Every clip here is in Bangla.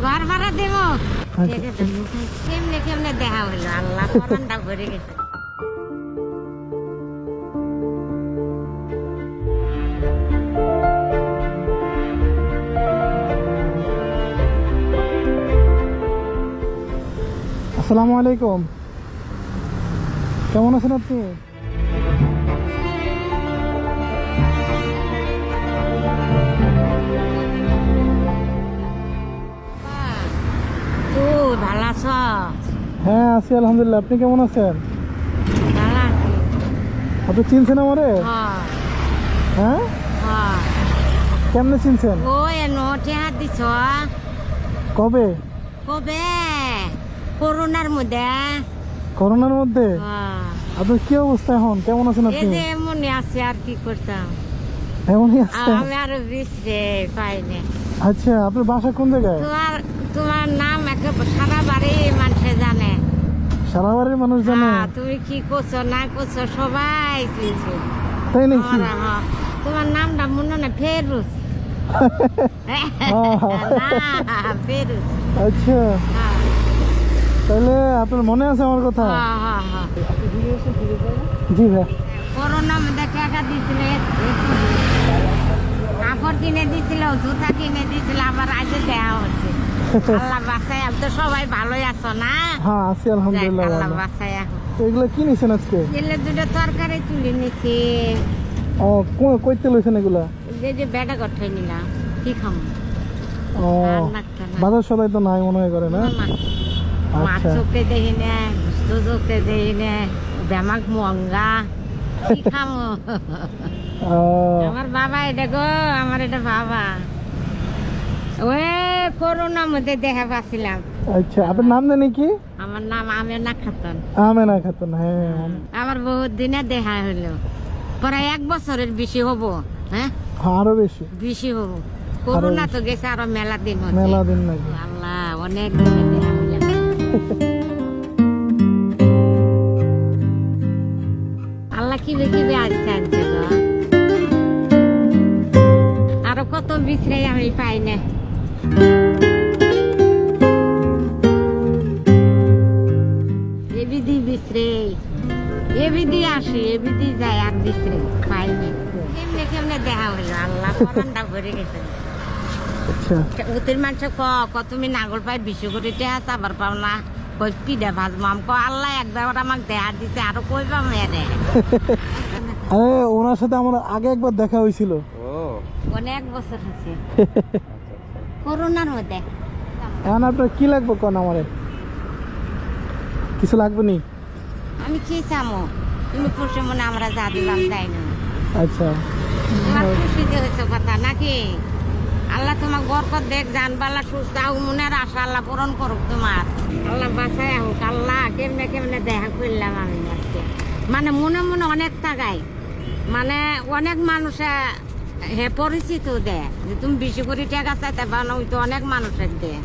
ঘর ভাড়া দেব কেমনে কেমনে দেখা হইলো আল্লাহ পরানটা ভরে গেছে। আসসালামু আলাইকুম, কেমন আছেন আপনি? ভালো আছো? হ্যাঁ আছি আলহামদুলিল্লাহ। আপনি কেমন আছেন? ভালো আছি। আপনি চিনছেন আমারে? হ্যাঁ কেমনে চিনছেন? ওই নোটে হাত দিছ কবে? কবে? করোনার মধ্যে। করোনার মধ্যে? আপনার কি অবস্থা এখন? কেমন আছেন আপনি? এই যে এমনই আছে আর কি করতাম, এমনই আছে। আমি আরো বিশ্রে পাইনি। আচ্ছা, আপনার বাসা কোন জায়গায়? তোমার নাম সারা বাড়ি মানুষে জানে, সারা বাড়ির মানুষ জানে। তুমি কি করছো না করছো সবাই চিনছে। তাই নাকি? তোমার নামটা মনে না ফেরুজ। ফেরুজ। আচ্ছা, তাহলে আপনার মনে আছে আমার কথা? জি ভাই। করোনা মধ্যে টাকা দিয়েছিল, কাপড় কিনে দিয়েছিল, জুতা কিনে দিয়েছিল, আবার আজকে দেওয়া হচ্ছে। আল্লাহ বাসায় তো সবাই ভালোই আছো না? হ্যাঁ আছি আলহামদুলিল্লাহ। আল্লাহ বাসায় এগুলো কি নিছেন আজকে? এগুলো দুটো তরকারি তুলে নিছি। ও কইতে লইছেন এগুলা? যে বেটা গঠাই নিলাম, কি খাম? ও বাজার সদাই তো নাই মনে হয় করে না? মাছ চোখে দেখি না, চোখে দেখি না, বেমাক মঙ্গা, কি খামো? আমার বাবা এটা গো, আমার এটা বাবা। ওই করোনার মধ্যে দেখা পাচ্ছিলাম। আচ্ছা, আপনার নাম জানি কি? আমার নাম আমেনা খাতুন। আমেনা খাতুন, হ্যাঁ। আমার বহুত দিনে দেখা হইলো, প্রায় 1 বছরের বেশি হবো। হ্যাঁ আরো বেশি বেশি হবো। করোনা তো গেছে আরো মেলা দিন হচ্ছে। মেলা দিন নাকি? আল্লাহ অনেক দিনে দেখা হইলাম। আল্লাহ কিবে কিবে আজকে আনছে গো, আরো কত বিছরে আমি পাই না। এবিধি বিছরে, এবিধি আসে, এবিধি যায়, আর বিছরে পাই না। কেমনে কেমনে দেখা হইলো আল্লাহ পরানটা ভরে গেছে। উত্তর মানুষ তুমি নাগল পাই 20 কোটি টাকা চাবার পাও না, কই পিঠা ভাজবো। আমি আল্লাহ একবার আমাকে দেখা দিচ্ছে, আরো কই পাম এরে। ওনার সাথে আমার আগে একবার দেখা হয়েছিল, অনেক বছর হচ্ছে করোনার মধ্যে। এখন আপনার কি লাগবে কোন? আমারে কিছু লাগবে নি? আমি কি চামো, তুমি খুশি মনে আমরা যা দিলাম তাই না। আচ্ছা, তোমার খুশিতে হয়েছে কথা নাকি? আল্লাহ তোমার বরকত দেখ, জানবালা সুস্থ মনের আশা আল্লাহ পূরণ করুক তোমার। আল্লাহ বাসায় হোক। আল্লাহ কেমনে কেমনে দেখা করলাম আমি আজকে, মানে মনে মনে অনেক টাকাই, মানে অনেক মানুষে পরিচিত দেয় যে তুমি 20 কোটি টাকা চাইতে পারো, ওই তো অনেক মানুষের দেয়।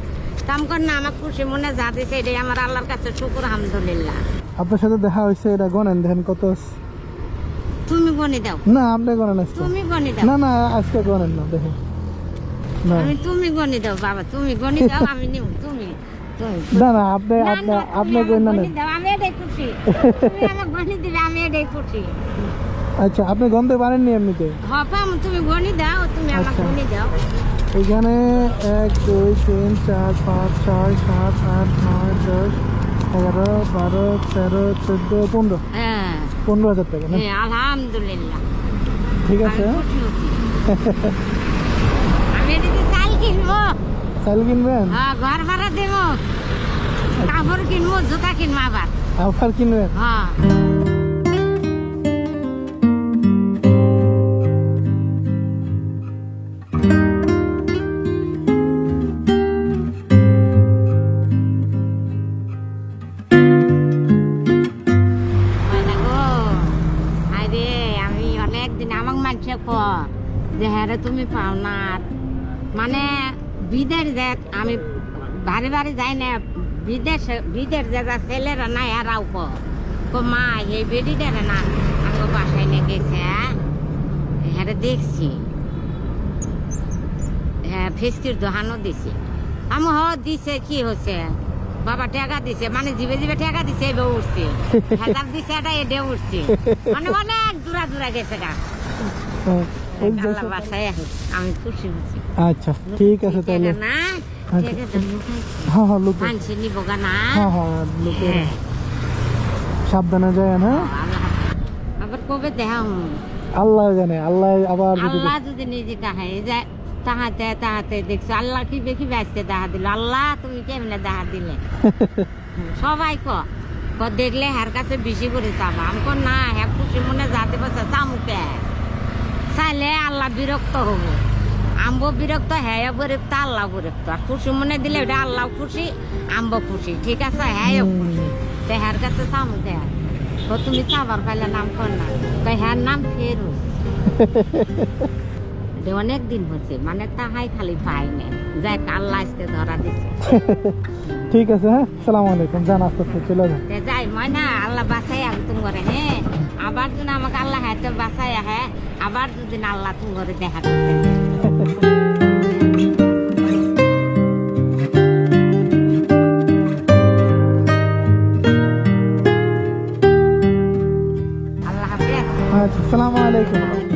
কাম কর না, আমার খুশি মনে যা দিছে এটাই আমার আল্লাহর কাছে শুকুর আলহামদুলিল্লাহ। আপনার সাথে দেখা হয়েছে, এটা গণেন দেখেন কত। তুমি গণি দাও না, আপনি গণেন। তুমি গণি দাও। না না, আজকে গণেন না, দেখেন। তুমি গণি দাও বাবা, তুমি গণি দাও, আমি নিব। তুমি না না, আপনি গণেন না। আমি এটাই খুশি, তুমি আমাকে গণি দিবে, আমি এটাই খুশি। আচ্ছা, আপনি গণতে পারেননি এমনিতে? হ্যাঁ, তুমি গণি দাও, তুমি আমাকে গণি দাও। এখানে 1 2 3 4 5 6 7 8 9 10 11 12 13 14 15। হ্যাঁ, 15,000 টাকা না? আলহামদুলিল্লাহ, ঠিক আছে। আমি এদিকে চাল কিনবো। চাল কিনবেন? হ্যাঁ, ঘর ভাড়া দেবো, কাপড় কিনবো, জুতা কিনবো, আবার কিনবেন? হ্যাঁ। যে হ্যাঁ তুমি পাও না, মানে বিদেশ যে আমি বাড়ি বাড়ি যাই না, বিদেশ যে ছেলেরা না এরাও মা এই বেডিটারে না আমার বাসায় নিয়ে গেছে। হ্যাঁ দেখছি, হ্যাঁ ফিসকির দোকানও দিছি, আমি দিছে কি হচ্ছে বাবা টাকা দিছে মানে জিবে জিবে টাকা দিছে এবার উঠছে হাজার দিছে এটা উঠছে মানে অনেক দূরা দূরা গেছে গা আল্লাহ বাসায় আমি খুশি হচ্ছি আচ্ছা ঠিক আছে তাহলে না ঠিক আছে হ্যাঁ হ্যাঁ লোক মানছি নিব গা না হ্যাঁ হ্যাঁ লোকে সাবধানে যায় না আবার কবে দেখা আল্লাহ জানে আল্লাহ আবার আল্লাহ যদি নিজে তাহাই যায় তাহাতে তাহাতে দেখছো আল্লাহ কি বেশি ব্যস্ত দেখা দিল আল্লাহ তুমি কেমনে দেখা দিলে সবাই ক দেখলে হার কাছে বেশি করে চাবা আমি না হ্যাঁ খুশি মনে যাতে পারছে চামুকে চাইলে আল্লাহ বিরক্ত হবো আম্ব বিরক্ত হ্যাঁ বিরক্ত আল্লাহ বিরক্ত আর খুশি মনে দিলে ওটা আল্লাহ খুশি আম্ব খুশি ঠিক আছে হ্যাঁ খুশি হ্যার কাছে চামুকে তো তুমি চাবার পাইলে নাম কর না হ্যার নাম ফেরুজ অনেক দিন হচ্ছে মানে তাহাই খালি পাই না যাই আল্লাহ আজকে ধরা দিচ্ছে ঠিক আছে হ্যাঁ আসসালামু আলাইকুম জান আস্তে আস্তে চলে যান যাই ময়না আল্লাহ বাসাই আহ তুমি করে হ্যাঁ আবার যদি আমাকে আল্লাহ হাতে বাসাই আহে আবার যদি আল্লাহ তুমি করে দেখা করতে আচ্ছা আসসালামু আলাইকুম